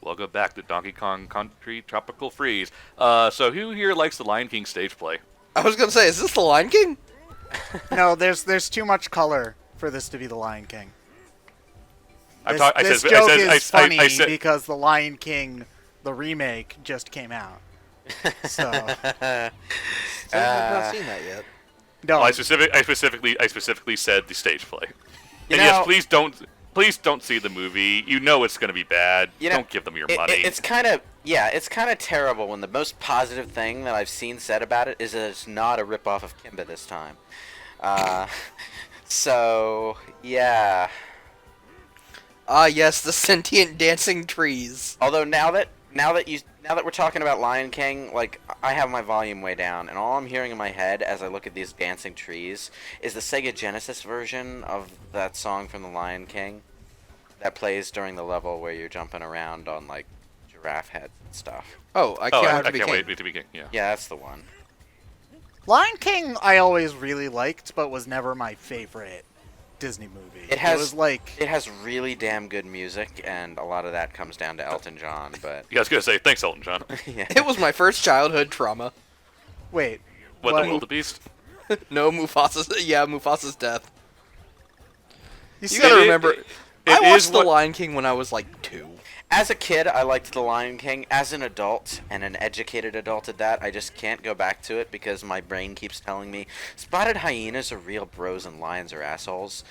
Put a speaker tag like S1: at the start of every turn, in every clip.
S1: Welcome back to Donkey Kong Country Tropical Freeze. So who here likes the Lion King stage play?
S2: I was gonna say, is this the Lion King?
S3: No, there's too much color for this to be the Lion King. This
S1: I
S3: joke
S1: said,
S3: is funny
S1: I said,
S3: because the Lion King, the remake, just came out. So
S2: I've not seen that yet.
S3: no,
S1: well, I specifically said the stage play. And
S4: know-
S1: yes, please don't see the movie. You know it's going to be bad.
S4: You know,
S1: Don't give them your money.
S4: It's kind of terrible when the most positive thing that I've seen said about it is that it's not a ripoff of Kimba this time. So yeah.
S2: Ah, yes, the sentient dancing trees.
S4: Although now that we're talking about Lion King, like I have my volume way down, and all I'm hearing in my head as I look at these dancing trees is the Sega Genesis version of that song from the Lion King that plays during the level where you're jumping around on like giraffe heads and stuff.
S2: Oh, I
S1: oh,
S2: can't,
S1: I can't wait to begin. Yeah.
S4: Yeah, that's the one.
S3: Lion King I always really liked, but was never my favorite Disney movie.
S4: It has
S3: was like
S4: it has really damn good music, and a lot of that comes down to Elton John. But
S1: You guys gonna say thanks, Elton John.
S4: yeah.
S2: It was my first childhood trauma.
S3: wait,
S1: What, the wildebeest?
S2: No, Mufasa's death. You
S3: see,
S2: gotta
S1: It-
S2: remember,
S1: it
S2: I
S1: is
S2: watched The
S1: what-
S2: Lion King when I was like 2.
S4: As a kid, I liked The Lion King. As an adult, and an educated adult at that, I just can't go back to it because my brain keeps telling me spotted hyenas are real bros and lions are assholes.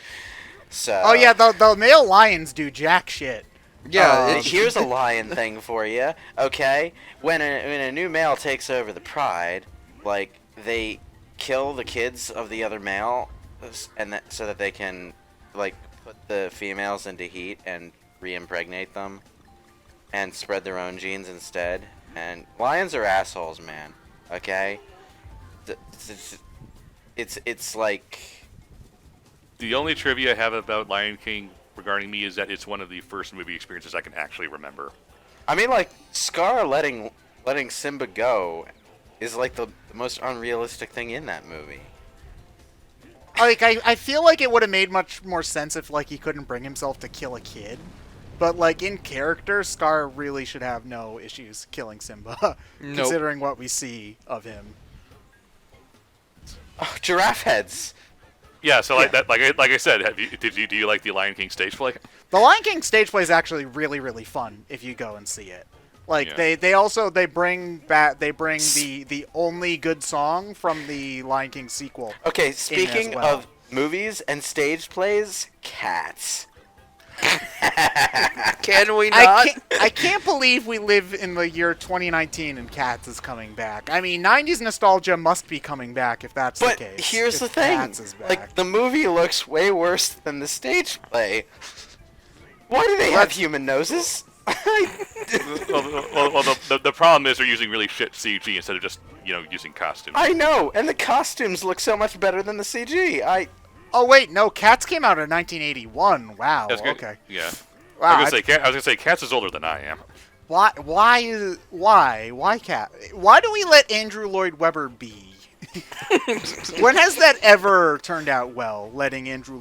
S4: So
S3: oh yeah, the male lions do jack shit.
S2: Yeah,
S4: here's a lion thing for you, okay? When a new male takes over the pride, like they kill the kids of the other male, and so that they can like put the females into heat and re-impregnate them, and spread their own genes instead. And lions are assholes, man. Okay, it's like.
S1: The only trivia I have about Lion King regarding me is that it's one of the first movie experiences I can actually remember.
S4: I mean, like, Scar letting Simba go is, like, the most unrealistic thing in that movie.
S3: Like I feel like it would have made much more sense if like he couldn't bring himself to kill a kid. But like in character, Scar really should have no issues killing Simba,
S2: Nope.
S3: considering what we see of him.
S4: Oh, giraffe heads!
S1: Yeah, so like that, like I said, do you like the Lion King stage play?
S3: The Lion King stage play is actually really, really fun if you go and see it. Like
S1: Yeah.
S3: they bring the only good song from the Lion King sequel.
S4: Okay,
S3: in as
S4: speaking
S3: well.
S4: of movies and stage plays, Cats.
S2: Can we not?
S3: I can't believe we live in the year 2019 and Cats is coming back. I mean, 90s nostalgia must be coming back if that's
S4: But
S3: the case.
S4: here's
S3: if
S4: the thing:
S3: Cats is back.
S4: like the movie looks way worse than the stage play. Why do they have human noses?
S1: well, the problem is they're using really shit CG instead of just using costumes.
S4: I know, and the costumes look so much better than the CG.
S3: Oh wait, no, Cats came out in 1981. Wow.
S1: I was gonna-
S3: Okay.
S1: Yeah.
S3: Wow.
S1: I was gonna say Cats is older than I am.
S3: Why Cat? Why do we let Andrew Lloyd Webber be? When has that ever turned out well? Letting Andrew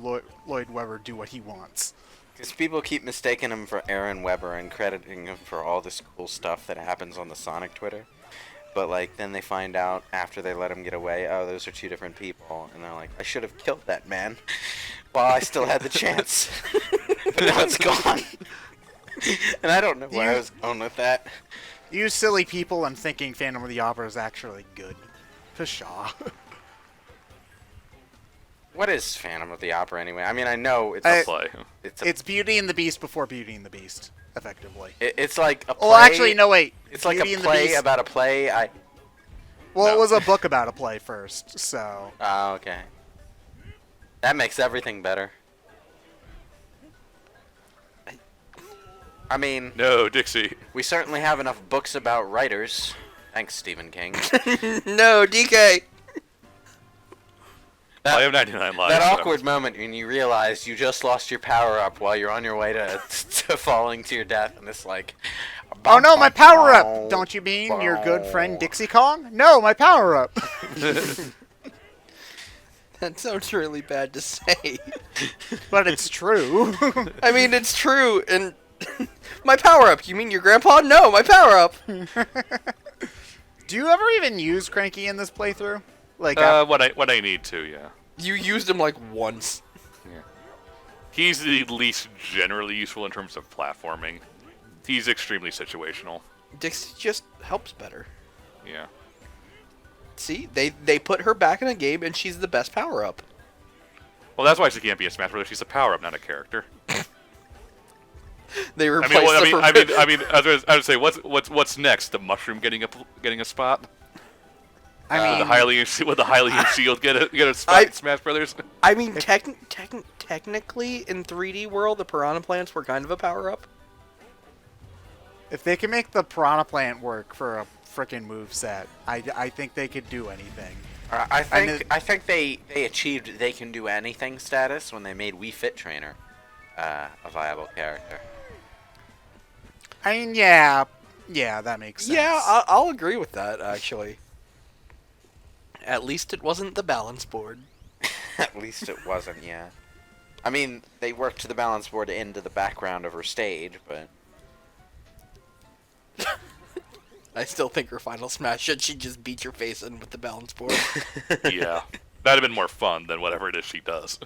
S3: Lloyd Webber do what he wants.
S4: Because people keep mistaking him for Aaron Webber and crediting him for all this cool stuff that happens on the Sonic Twitter. But, like, then they find out after they let him get away, oh, those are two different people. And they're like, I should have killed that man while I still had the chance. But now it's gone. And I don't know where I was going with that.
S3: You silly people and thinking Phantom of the Opera is actually good. Pshaw.
S4: What is Phantom of the Opera anyway? I mean, I know it's
S3: I-
S4: a
S1: Play.
S3: It's Beauty and the Beast before Beauty and the Beast, effectively.
S4: it's like a play.
S3: Oh, actually, no, wait.
S4: It's like
S3: Beauty
S4: a
S3: and the
S4: play
S3: Beast-
S4: about a play.
S3: Well, it
S1: No.
S3: was a book about a play first, so...
S4: Oh, okay. That makes everything better. I mean,
S1: No, Dixie.
S4: we certainly have enough books about writers. Thanks, Stephen King.
S2: No, DK.
S1: I have 99 lives.
S4: That
S1: so-
S4: awkward moment when you realize you just lost your power up while you're on your way to falling to your death, and it's like,
S3: Oh no, my power-up! Don't you mean your good friend Dixie Kong? No, my power-up!
S2: That sounds really bad to say.
S3: But it's true.
S2: I mean, it's true, and My power-up! You mean your grandpa? No, my power-up!
S3: Do you ever even use Cranky in this playthrough? Like,
S1: When I need to, yeah.
S2: You used him like once.
S1: Yeah. He's the least generally useful in terms of platforming. He's extremely situational.
S2: Dixie just helps better.
S1: Yeah.
S2: See, they put her back in a game, and she's the best power-up.
S1: Well, that's why she can't be a Smash Bros. She's a power-up, not a character.
S2: They
S1: I
S2: replaced
S1: mean, I would say, what's next? The mushroom getting a spot?
S3: I mean,
S1: Would the highly concealed get a spot in Smash Brothers?
S2: I mean, technically, in 3D world, the piranha plants were kind of a power-up.
S3: if they can make the Piranha Plant work for a frickin' moveset, I think they could do anything.
S4: I think they achieved they can do anything status when they made Wii Fit Trainer a viable character.
S3: I mean, yeah, that makes sense.
S2: Yeah, I'll agree with that, actually. At least it wasn't the balance board.
S4: At least it wasn't, yeah. I mean, they worked the balance board into the background of her stage, but...
S2: I still think her final smash should she just beat your face in with the balance board.
S1: Yeah. That'd have been more fun than whatever it is she does.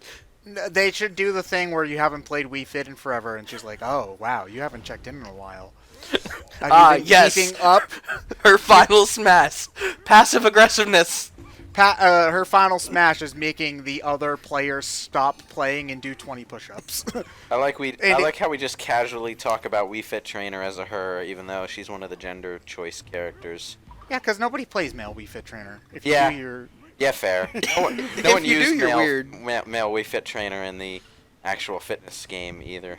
S3: They should do the thing where you haven't played Wii Fit in forever, and she's like, "Oh, wow, you haven't checked in a while." Have you been
S2: Yes.
S3: keeping up?
S2: Her final smash. Passive aggressiveness.
S3: Her final smash is making the other players stop playing and do 20 push-ups.
S4: I like how we just casually talk about Wii Fit Trainer as a her, even though she's one of the gender choice characters.
S3: Yeah, because nobody plays male Wii Fit Trainer. If
S4: Yeah.
S3: you do, you're...
S4: Yeah, fair. No one
S2: you do,
S4: used
S2: you're weird.
S4: male Wii Fit Trainer in the actual fitness game either.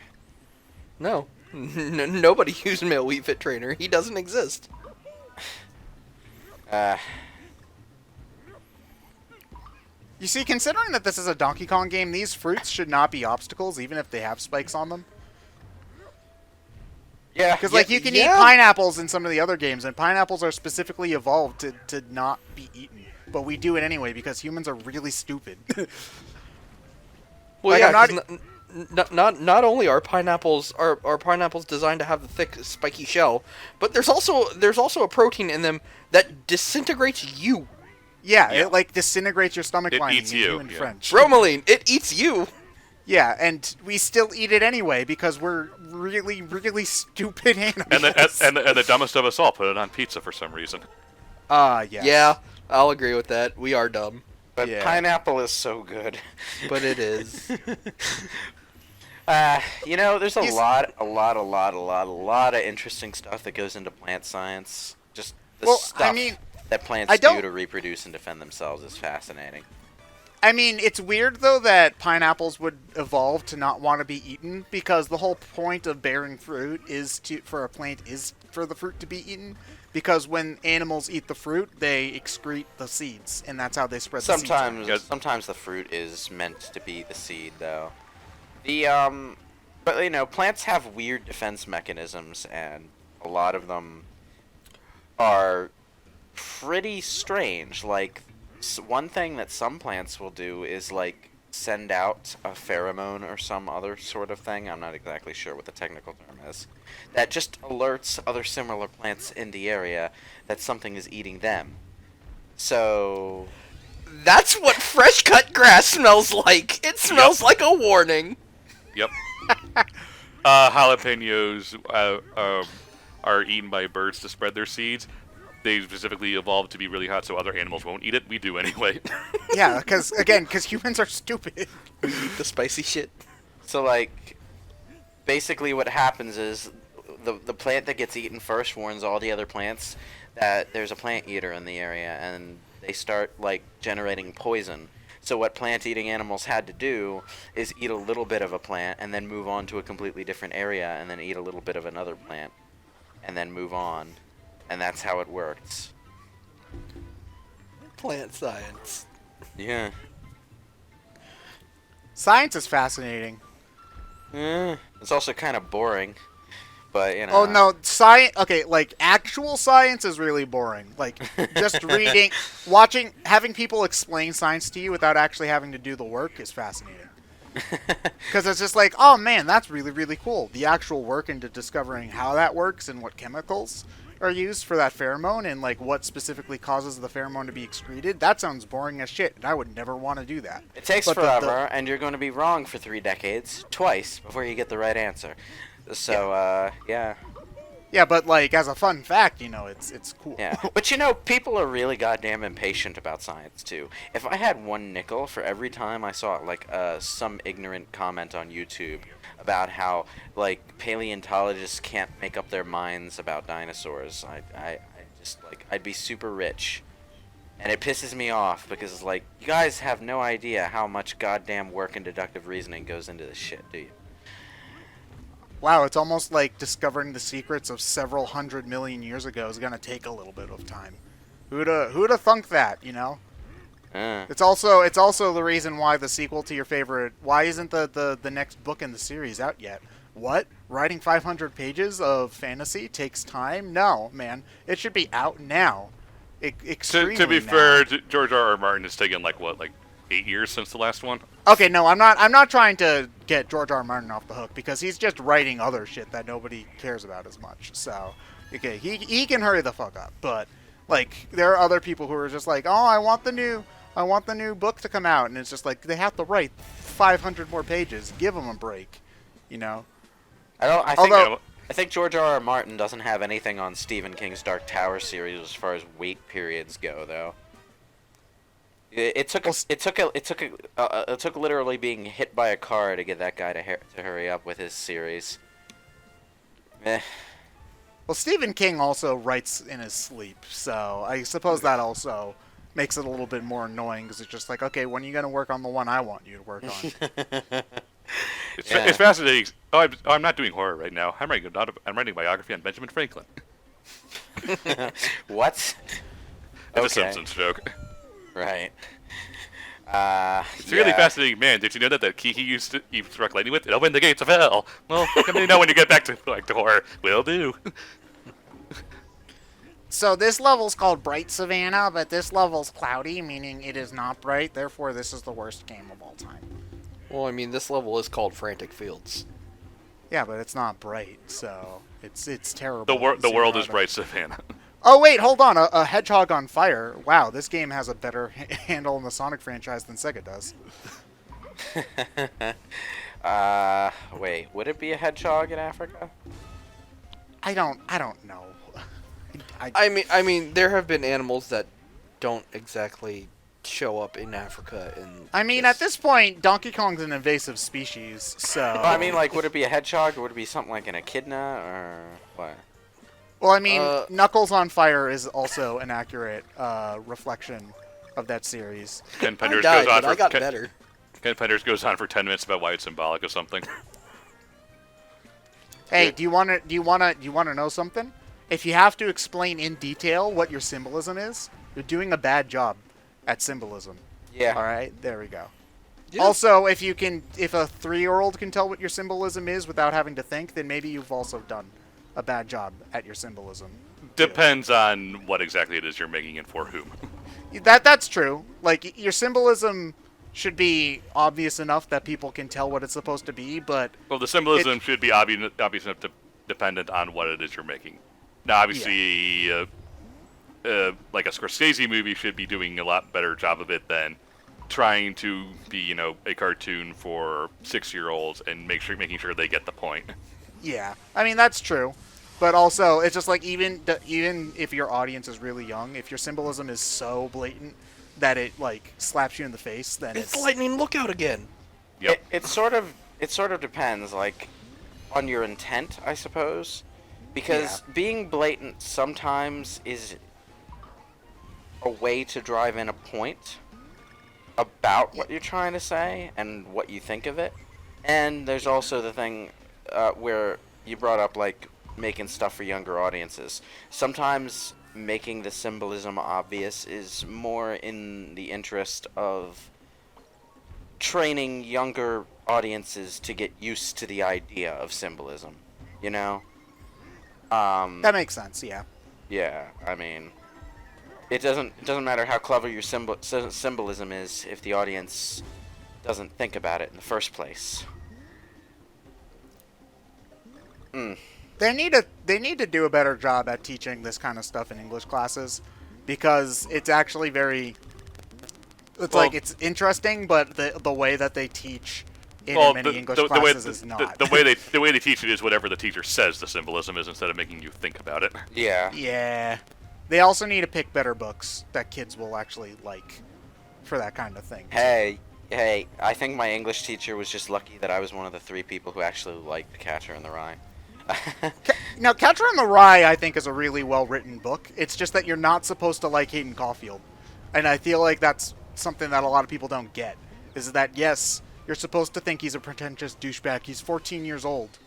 S2: No. Nobody used male Wii Fit Trainer. He doesn't exist.
S3: You see, considering that this is a Donkey Kong game, these fruits should not be obstacles, even if they have spikes on them.
S4: Yeah,
S3: Because, like, you can eat
S2: yeah.
S3: pineapples in some of the other games, and pineapples are specifically evolved to not be eaten. But we do it anyway, because humans are really stupid.
S2: Well,
S3: Like,
S2: yeah,
S3: I'm
S2: 'cause not only are pineapples designed to have the thick, spiky shell, but there's also a protein in them that disintegrates you.
S3: Yeah,
S1: Yeah.
S3: it, like, disintegrates your stomach
S1: It
S3: lining
S1: eats
S3: in
S1: you,
S3: human
S1: yeah.
S3: French.
S2: Bromelain, it eats you.
S3: Yeah, and we still eat it anyway, because we're really, really stupid animals.
S1: And the dumbest of us all put it on pizza for some reason.
S3: Yes.
S2: Yeah, I'll agree with that. We are dumb,
S4: but
S3: Yeah.
S4: pineapple is so good.
S2: but it is.
S4: You know, there's a
S3: He's-
S4: lot of interesting stuff that goes into plant science. Just the
S3: Well,
S4: stuff
S3: I mean,
S4: that plants
S3: I
S4: do
S3: don't-
S4: to reproduce and defend themselves is fascinating.
S3: I mean, it's weird, though, that pineapples would evolve to not want to be eaten, because the whole point of bearing fruit is for the fruit to be eaten, because when animals eat the fruit, they excrete the seeds, and that's how they spread the seeds.
S4: Sometimes the fruit is meant to be the seed, though. But you know, plants have weird defense mechanisms, and a lot of them are pretty strange. Like, one thing that some plants will do is, like, send out a pheromone or some other sort of thing. I'm not exactly sure what the technical term is. That just alerts other similar plants in the area that something is eating them. So...
S2: That's what fresh cut grass smells like. It smells like a warning.
S1: Yep. Jalapenos are eaten by birds to spread their seeds. They specifically evolved to be really hot so other animals won't eat it. We do anyway.
S3: Yeah, because humans are stupid.
S2: We eat the spicy shit.
S4: So, like, basically what happens is the plant that gets eaten first warns all the other plants that there's a plant eater in the area, and they start, like, generating poison. So what plant-eating animals had to do is eat a little bit of a plant and then move on to a completely different area and then eat a little bit of another plant and then move on. And that's how it works.
S2: Plant science.
S4: Yeah.
S3: Science is fascinating.
S4: It's also kind of boring. But, you know.
S3: Oh, no, science... Okay, like, actual science is really boring. Like, just reading, watching, having people explain science to you without actually having to do the work is fascinating. Because it's just like, oh man, that's really, really cool. The actual work into discovering how that works and what chemicals are used for that pheromone and like what specifically causes the pheromone to be excreted, that sounds boring as shit, and I would never want to do that.
S4: It takes
S3: But
S4: forever, and you're going to be wrong for 3 decades, twice, before you get the right answer. So, yeah.
S3: Yeah, but like as a fun fact, it's cool.
S4: Yeah. But people are really goddamn impatient about science, too. If I had 1 nickel for every time I saw, like, some ignorant comment on YouTube about how, like, paleontologists can't make up their minds about dinosaurs, I just, like, I'd be super rich. And it pisses me off because, like, you guys have no idea how much goddamn work and deductive reasoning goes into this shit, do you?
S3: Wow, it's almost like discovering the secrets of several 100 million years ago is gonna take a little bit of time. Who'da thunk that, It's also the reason why the sequel to your favorite. Why isn't the next book in the series out yet? What? Writing 500 pages of fantasy takes time? No, man. It should be out now. Extremely
S1: To be
S3: now.
S1: fair, George R. R. Martin has taken like 8 years since the last one.
S3: Okay, no, I'm not trying to get George R. R. Martin off the hook because he's just writing other shit that nobody cares about as much. So, okay, he can hurry the fuck up. But like, there are other people who are just like, oh, I want the new book to come out, and it's just like they have to write 500 more pages. Give them a break,
S4: I think George R. R. Martin doesn't have anything on Stephen King's Dark Tower series as far as wait periods go, though. It took literally being hit by a car to get that guy to hurry up with his series.
S3: Well, Stephen King also writes in his sleep, so I suppose that also makes it a little bit more annoying because it's just like, okay, when are you going to work on the one I want you to work on?
S1: It's fascinating. I'm not doing horror right now. I'm writing a biography on Benjamin Franklin.
S4: What?
S1: It's a Simpsons joke.
S4: Right.
S1: It's really fascinating, man. Did you know that the key he struck lightning with? It opened the gates of hell. Well, let me know when you get back to horror. Will do.
S3: So this level's called Bright Savannah, but this level's cloudy, meaning it is not bright. Therefore, this is the worst game of all time.
S2: Well, I mean, this level is called Frantic Fields.
S3: Yeah, but it's not bright, so it's terrible.
S1: The world is bright, Savannah.
S3: Oh wait, hold on. A hedgehog on fire. Wow, this game has a better handle in the Sonic franchise than Sega does.
S4: Wait, would it be a hedgehog in Africa?
S3: I don't know.
S2: I mean, there have been animals that don't exactly show up in Africa.
S3: At this point, Donkey Kong's an invasive species, so.
S4: Well, I mean, like, would it be a hedgehog, or would it be something like an echidna, or what?
S3: Well, I mean, Knuckles on Fire is also an accurate reflection of that series.
S1: Ken
S2: I
S1: Penders
S2: died,
S1: goes on
S2: but I got better.
S1: Ken Penders goes on for 10 minutes about why it's symbolic of something.
S3: Hey, do you want to know something? If you have to explain in detail what your symbolism is, you're doing a bad job at symbolism.
S4: Yeah.
S3: All right, there we go.
S2: Yeah.
S3: Also, if a 3-year-old can tell what your symbolism is without having to think, then maybe you've also done a bad job at your symbolism.
S1: Depends on what exactly it is you're making and for whom.
S3: That's true. Like, your symbolism should be obvious enough that people can tell what it's supposed to be, but...
S1: Well, the symbolism should be obvious enough to dependent on what it is you're making. Now, obviously, like a Scorsese movie should be doing a lot better job of it than trying to be, a cartoon for 6-year-olds and making sure they get the point.
S3: Yeah, I mean, that's true. But also, it's just like, even if your audience is really young, if your symbolism is so blatant that it, like, slaps you in the face, then
S2: It's lightning, look out again.
S1: Yep.
S4: It sort of depends, like, on your intent, I suppose. Because being blatant sometimes is a way to drive in a point about what you're trying to say and what you think of it. And there's also the thing where you brought up, like, making stuff for younger audiences. Sometimes making the symbolism obvious is more in the interest of training younger audiences to get used to the idea of symbolism,
S3: That makes sense, yeah.
S4: Yeah, I mean, it doesn't matter how clever your symbolism is if the audience doesn't think about it in the first place.
S3: They need to do a better job at teaching this kind of stuff in English classes, because it's actually very. It's
S1: Well-
S3: like it's interesting, but the way that they teach in many English
S1: way,
S3: classes is not.
S1: the way they teach it is whatever the teacher says the symbolism is, instead of making you think about it.
S4: Yeah.
S3: Yeah. They also need to pick better books that kids will actually like for that kind of thing.
S4: Hey, I think my English teacher was just lucky that I was one of the 3 people who actually liked Catcher in the Rye.
S3: Now, Catcher in the Rye, I think, is a really well-written book. It's just that you're not supposed to like Hayden Caulfield. And I feel like that's something that a lot of people don't get. Is that, yes, you're supposed to think he's a pretentious douchebag. He's 14 years old.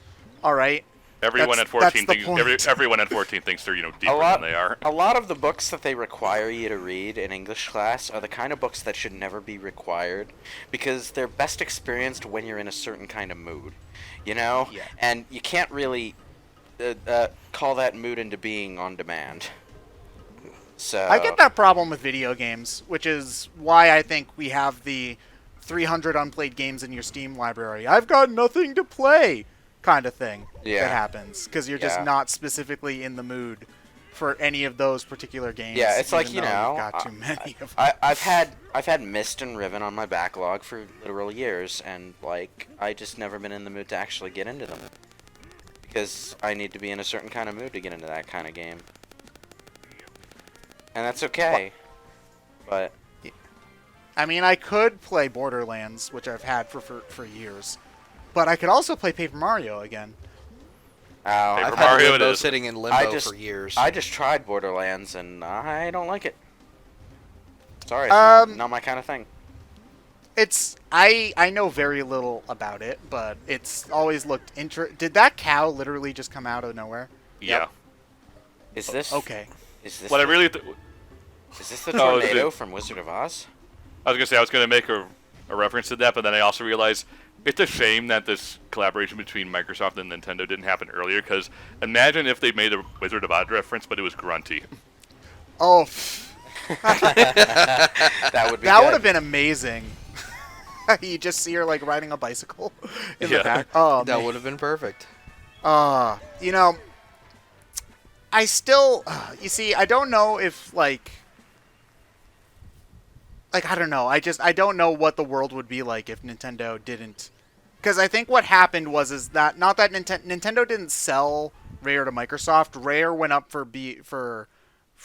S3: All right?
S1: Everyone at 14 thinks everyone at 14 thinks they're deeper than they are.
S4: A lot of the books that they require you to read in English class are the kind of books that should never be required, because they're best experienced when you're in a certain kind of mood,
S3: Yeah.
S4: And you can't really call that mood into being on demand. So
S3: I get that problem with video games, which is why I think we have the 300 unplayed games in your Steam library. I've got nothing to play kind of thing that happens, because you're just not specifically in the mood for any of those particular games.
S4: Yeah, it's like,
S3: even though you've got too many of them.
S4: I've had Myst and Riven on my backlog for literal years, and like I just never been in the mood to actually get into them, because I need to be in a certain kind of mood to get into that kind of game, and that's okay. But
S3: I mean, I could play Borderlands, which I've had for years, but I could also play Paper Mario again.
S1: Paper
S2: I've
S1: Mario
S2: had
S1: it
S2: Limbo
S1: is.
S2: sitting in limbo for years.
S4: I just tried Borderlands, and I don't like it. Sorry, it's not my kind of thing.
S3: It's I know very little about it, but it's always looked Did that cow literally just come out of nowhere?
S1: Yeah.
S4: Is this
S3: Okay.
S4: Is this
S1: What I really
S4: is this the
S1: Oh,
S4: tornado from Wizard of Oz?
S1: I was gonna make a reference to that, but then I also realized it's a shame that this collaboration between Microsoft and Nintendo didn't happen earlier. Because imagine if they made a Wizard of Oz reference, but it was grunty.
S3: Oh,
S4: That would be
S3: that
S4: good.
S3: would have been amazing. You just see her like riding a bicycle in the
S1: Yeah.
S3: back. Oh,
S2: That
S3: man.
S2: would have been perfect.
S3: You know, I still, you see, I don't know if like I don't know. I don't know what the world would be like if Nintendo didn't. Because I think what happened is that not that Nintendo didn't sell Rare to Microsoft. Rare went up for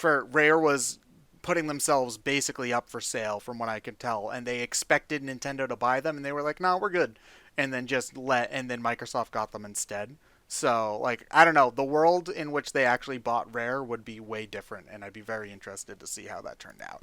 S3: Rare was putting themselves basically up for sale, from what I could tell, and they expected Nintendo to buy them, and they were like, "No, we're good," and then then Microsoft got them instead. So, like, I don't know, the world in which they actually bought Rare would be way different, and I'd be very interested to see how that turned out.